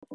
Hey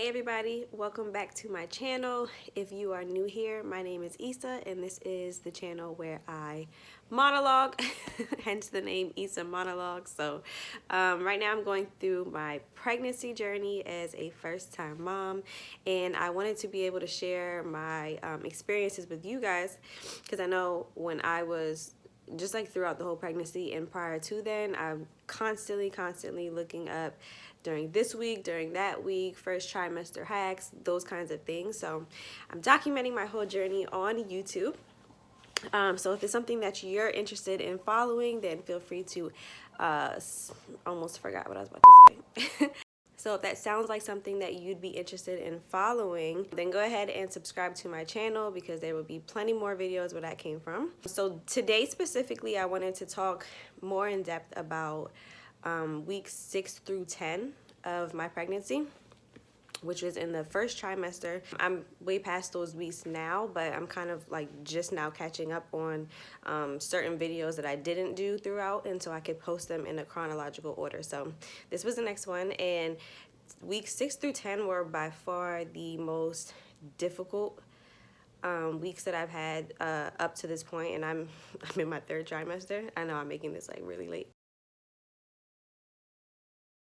everybody, welcome back to my channel. If you are new here, my name is Issa and this is the channel where I monologue, hence the name Issa Monologues. So right now I'm going through my pregnancy journey as a first-time mom, and I wanted to be able to share my experiences with you guys, because I know when I was just like throughout the whole pregnancy and prior to then, I'm constantly looking up during this week, during that week, first trimester hacks, those kinds of things. So I'm documenting my whole journey on YouTube. So if it's something that you're interested in following, then feel free to, almost forgot what I was about to say. So if that sounds like something that you'd be interested in following, then go ahead and subscribe to my channel, because there will be plenty more videos where that came from. So today specifically, I wanted to talk more in depth about weeks 6 through 10 of my pregnancy, which was in the first trimester. I'm way past those weeks now, but I'm kind of like just now catching up on certain videos that I didn't do throughout, and so I could post them in a chronological order. So this was the next one, and weeks 6 through 10 were by far the most difficult weeks that I've had up to this point, and I'm in my third trimester. I know I'm making this like really late,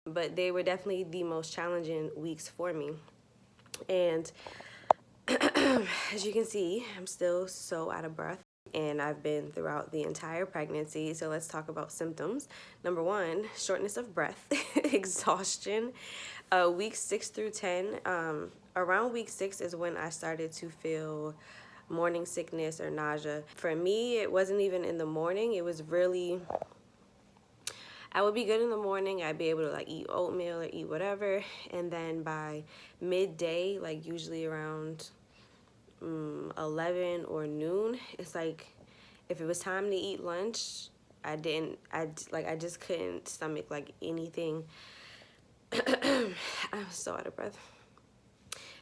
but they were definitely the most challenging weeks for me. And as you can see, I'm still so out of breath, and I've been throughout the entire pregnancy. So let's talk about symptoms. Number one, shortness of breath, exhaustion. Weeks 6 through 10, around week 6 is when I started to feel morning sickness or nausea. For me, it wasn't even in the morning. It was really, I would be good in the morning. I'd be able to like eat oatmeal or eat whatever. And then by midday, like usually around 11 or noon, it's like if it was time to eat lunch, I just couldn't stomach like anything. I'm so out of breath.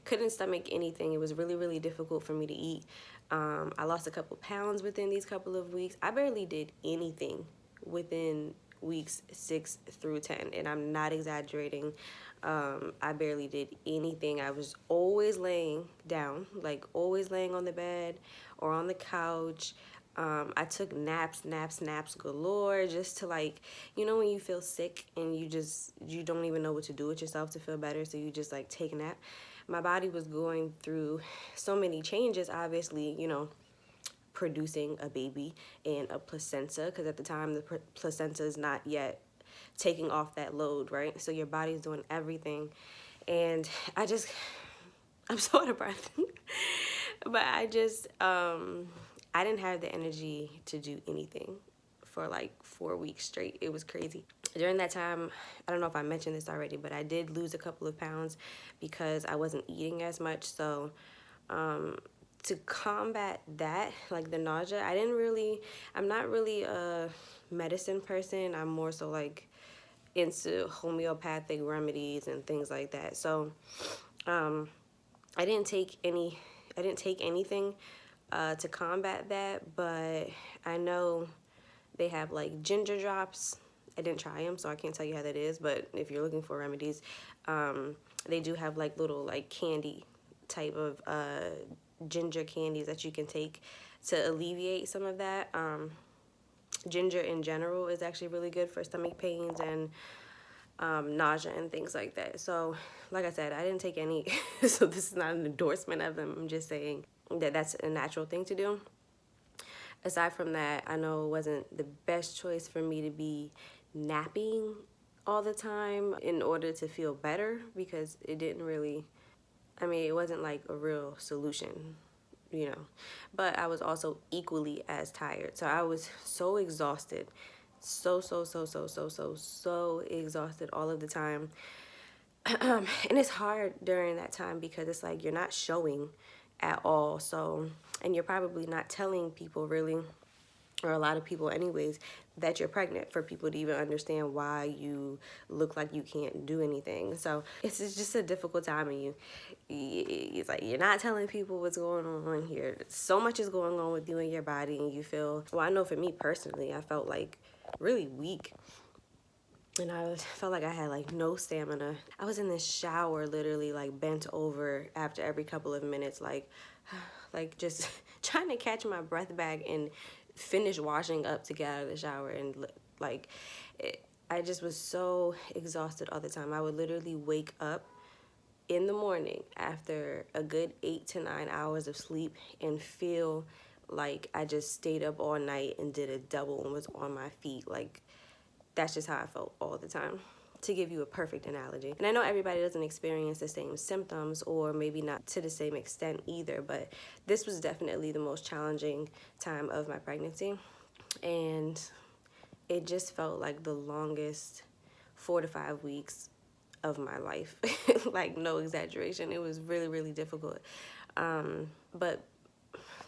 Couldn't stomach anything. It was really difficult for me to eat. I lost a couple pounds within these couple of weeks. I barely did anything within weeks 6 through 10, and I'm not exaggerating. I barely did anything. I was always laying down, like always laying on the bed or on the couch. I took naps galore, just to, like, you know when you feel sick and you don't even know what to do with yourself to feel better, so you just like take a nap. My body was going through so many changes, obviously, you know, producing a baby and a placenta, because at the time the placenta is not yet taking off that load, right? So your body's doing everything, and I'm so out of breath. But I didn't have the energy to do anything for like 4 weeks straight. It was crazy. During that time, I don't know if I mentioned this already, but I did lose a couple of pounds because I wasn't eating as much. So to combat that, like the nausea, I'm not really a medicine person. I'm more so like into homeopathic remedies and things like that. So I didn't take anything to combat that, but I know they have like ginger drops. I didn't try them, so I can't tell you how that is, but if you're looking for remedies, they do have like little like candy type of ginger candies that you can take to alleviate some of that. Ginger in general is actually really good for stomach pains and nausea and things like that. So like I said, I didn't take any, so this is not an endorsement of them. I'm just saying that that's a natural thing to do. Aside from that, I know it wasn't the best choice for me to be napping all the time in order to feel better, because it didn't really, I mean, it wasn't like a real solution, you know. But I was also equally as tired. So I was so exhausted. So exhausted all of the time. And it's hard during that time because it's like you're not showing at all. So, and you're probably not telling people really or a lot of people anyways, that you're pregnant, for people to even understand why you look like you can't do anything. So it's just a difficult time, and it's like you're not telling people what's going on here. So much is going on with you and your body, and you feel, well, I know for me personally, I felt like really weak, and I felt like I had like no stamina. I was in the shower literally like bent over after every couple of minutes, like just trying to catch my breath back and finish washing up to get out of the shower. And like I just was so exhausted all the time. I would literally wake up in the morning after a good 8 to 9 hours of sleep and feel like I just stayed up all night and did a double and was on my feet. Like, that's just how I felt all the time, to give you a perfect analogy. And I know everybody doesn't experience the same symptoms, or maybe not to the same extent either, but this was definitely the most challenging time of my pregnancy. And it just felt like the longest 4 to 5 weeks of my life. Like, no exaggeration. It was really, really difficult. But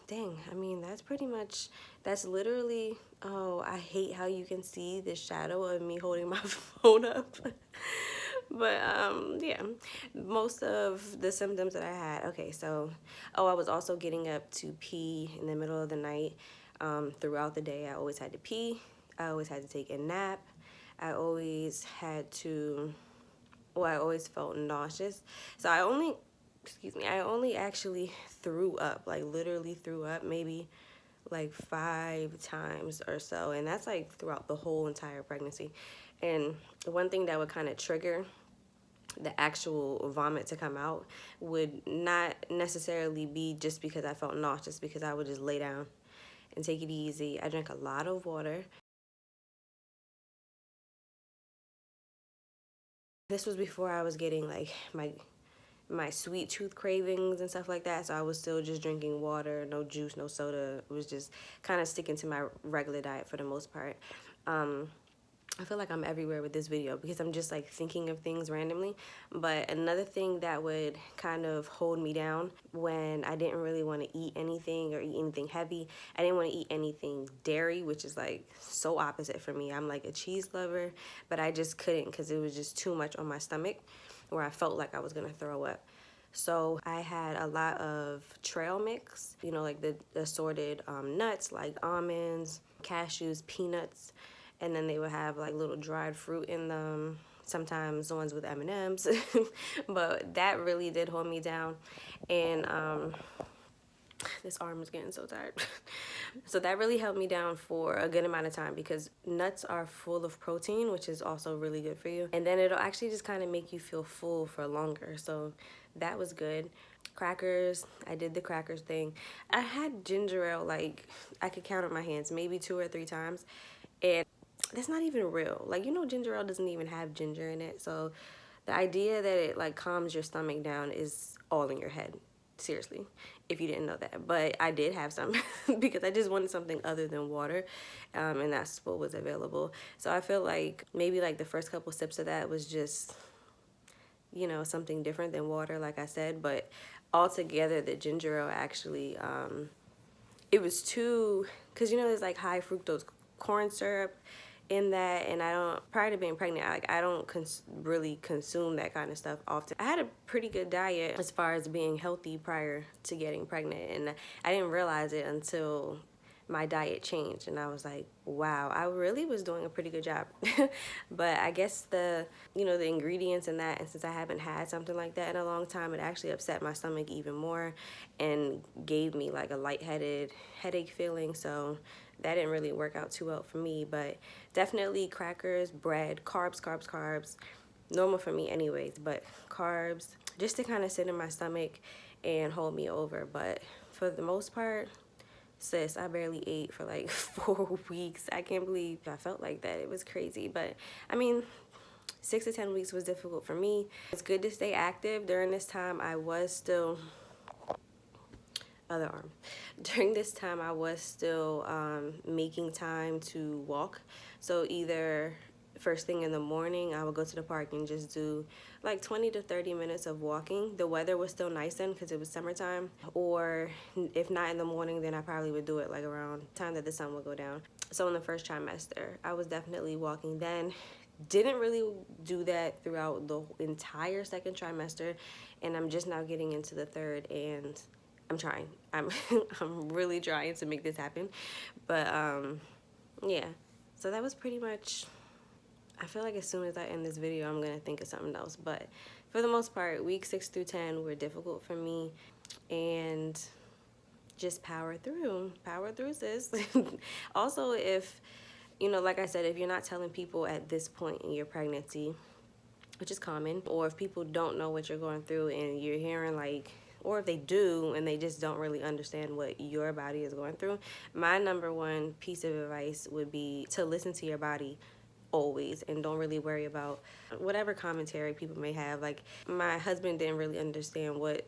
dang, I mean, that's literally, oh, I hate how you can see the shadow of me holding my phone up. But yeah, most of the symptoms that I had, okay, so, oh, I was also getting up to pee in the middle of the night. Throughout the day, I always had to pee. I always had to take a nap. I always had to, well, I always felt nauseous. So I only actually threw up, like literally threw up maybe like 5 times or so. And that's like throughout the whole entire pregnancy. And one thing that would kind of trigger the actual vomit to come out would not necessarily be just because I felt nauseous, because I would just lay down and take it easy. I drank a lot of water. This was before I was getting like my sweet tooth cravings and stuff like that, so I was still just drinking water, no juice, no soda. It was just kind of sticking to my regular diet for the most part. I feel like I'm everywhere with this video because I'm just like thinking of things randomly. But another thing that would kind of hold me down when I didn't really want to eat anything or eat anything heavy, I didn't want to eat anything dairy, which is like so opposite for me. I'm like a cheese lover, but I just couldn't because it was just too much on my stomach where I felt like I was gonna throw up. So I had a lot of trail mix, you know, like the assorted nuts like almonds, cashews, peanuts, and then they would have like little dried fruit in them, sometimes the ones with M&Ms. But that really did hold me down. And this arm is getting so tired. So that really held me down for a good amount of time, because nuts are full of protein, which is also really good for you. And then it'll actually just kind of make you feel full for longer. So that was good. Crackers, I did the crackers thing. I had ginger ale, like I could count on my hands, maybe 2 or 3 times. And that's not even real. Like, you know, ginger ale doesn't even have ginger in it. So the idea that it like calms your stomach down is all in your head. Seriously, if you didn't know that. But I did have some because I just wanted something other than water, and that's what was available. So I feel like maybe like the first couple sips of that was just, you know, something different than water, like I said. But altogether, the ginger ale actually, it was too, because, you know, there's like high fructose corn syrup in that, and I don't, prior to being pregnant, I don't really consume that kind of stuff often. I had a pretty good diet as far as being healthy prior to getting pregnant, and I didn't realize it until my diet changed, and I was like, wow, I really was doing a pretty good job. But I guess the, you know, the ingredients in that, and since I haven't had something like that in a long time, it actually upset my stomach even more and gave me like a lightheaded headache feeling. So that didn't really work out too well for me. But definitely crackers, bread, carbs, normal for me anyways, but carbs, just to kind of sit in my stomach and hold me over. But for the most part, sis, I barely ate for like 4 weeks. I can't believe I felt like that. It was crazy. But I mean, 6 to 10 weeks was difficult for me. It's good to stay active. During this time, I was still, other arm. During this time, I was still making time to walk. So either first thing in the morning, I would go to the park and just do like 20 to 30 minutes of walking. The weather was still nice then because it was summertime. Or if not in the morning, then I probably would do it like around the time that the sun would go down. So in the first trimester, I was definitely walking then. Didn't really do that throughout the entire second trimester, and I'm just now getting into the third, and I'm trying. I'm I'm really trying to make this happen. But yeah. So that was pretty much, I feel like as soon as I end this video, I'm gonna think of something else. But for the most part, week 6 through 10 were difficult for me, and just power through, sis. Also, if, you know, like I said, if you're not telling people at this point in your pregnancy, which is common, or if people don't know what you're going through and you're hearing like, or if they do and they just don't really understand what your body is going through, my number one piece of advice would be to listen to your body always, and don't really worry about whatever commentary people may have. Like, my husband didn't really understand what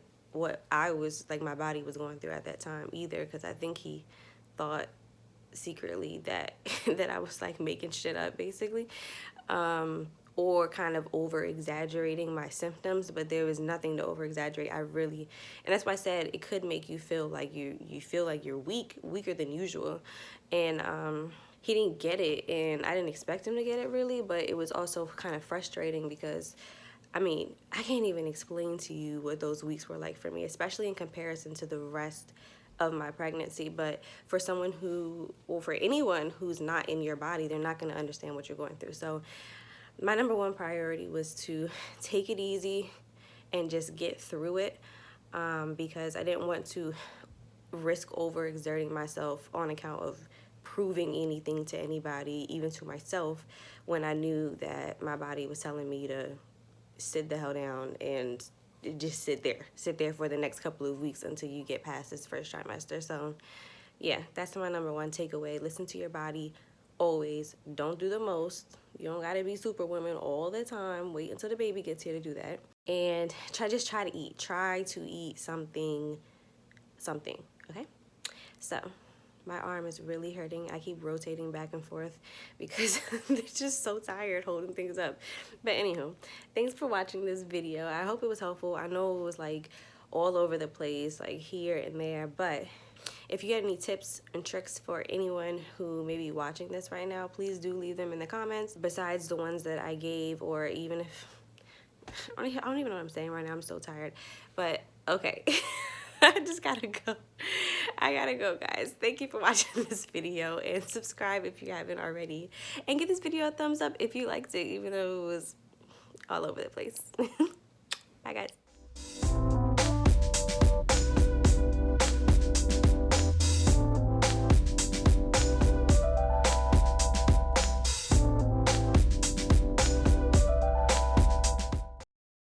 I was, like, my body was going through at that time either, because I think he thought secretly that that I was like making shit up basically, or kind of over exaggerating my symptoms, but there was nothing to over exaggerate. I really, and that's why I said it could make you feel like you feel like you're weaker than usual. And he didn't get it, and I didn't expect him to get it really, but it was also kind of frustrating because, I mean, I can't even explain to you what those weeks were like for me, especially in comparison to the rest of my pregnancy. But for someone who, or for anyone who's not in your body, they're not going to understand what you're going through. So my number one priority was to take it easy and just get through it, because I didn't want to risk overexerting myself on account of proving anything to anybody, even to myself, when I knew that my body was telling me to sit the hell down and just sit there for the next couple of weeks until you get past this first trimester. So yeah, that's my number one takeaway. Listen to your body always. Don't do the most. You don't gotta be superwoman all the time. Wait until the baby gets here to do that. And try to eat. Try to eat something, okay? So my arm is really hurting. I keep rotating back and forth because they're just so tired holding things up. But anywho, thanks for watching this video. I hope it was helpful. I know it was like all over the place, like here and there, but if you get any tips and tricks for anyone who may be watching this right now, please do leave them in the comments, besides the ones that I gave, or even if, I don't even know what I'm saying right now. I'm so tired. But okay. I just gotta go. I gotta go, guys. Thank you for watching this video, and subscribe if you haven't already, and give this video a thumbs up if you liked it, even though it was all over the place.